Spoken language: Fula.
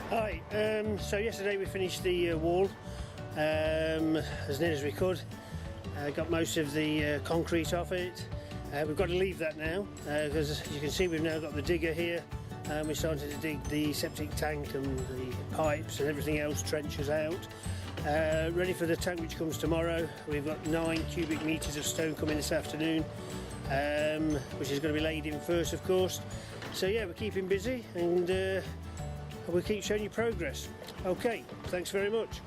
Hi, so yesterday we finished the wall as near as we could. Got most of the concrete off it. We've got to leave that now because as you can see we've now got the digger here. We're starting to dig the septic tank and the pipes and everything else, trenches out. Ready for the tank which comes tomorrow. We've got 9 cubic metres of stone coming this afternoon, which is going to be laid in first, of course. So yeah, we're keeping busy and we'll keep showing you progress. Okay, thanks very much.